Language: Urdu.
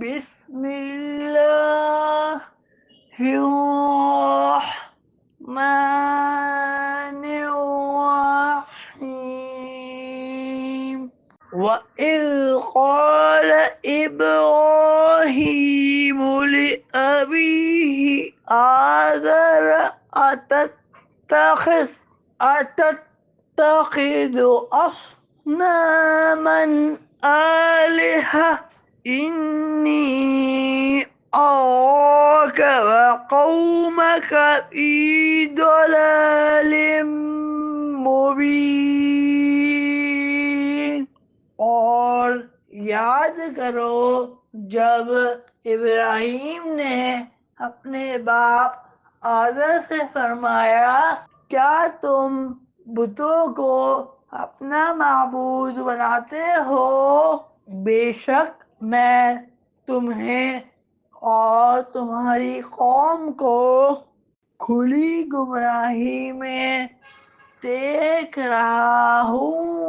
بسم اللہ الرحمن الرحیم وَإِذْ قَالَ إِبْرَاهِيمُ لِأَبِيهِ آزَرَ أَتَتَّخِذُ أَصْنَامًا آلِهَةً إِنِّي أَرَاكَ وَقَوْمَكَ فِي ضَلَالٍ مُبِينٍ۔ اور یاد کرو جب ابراہیم نے اپنے باپ آزر سے فرمایا کیا تم بتوں کو اپنا معبود بناتے ہو؟ بے شک میں تمہیں اور تمہاری قوم کو کھلی گمراہی میں دیکھ رہا ہوں۔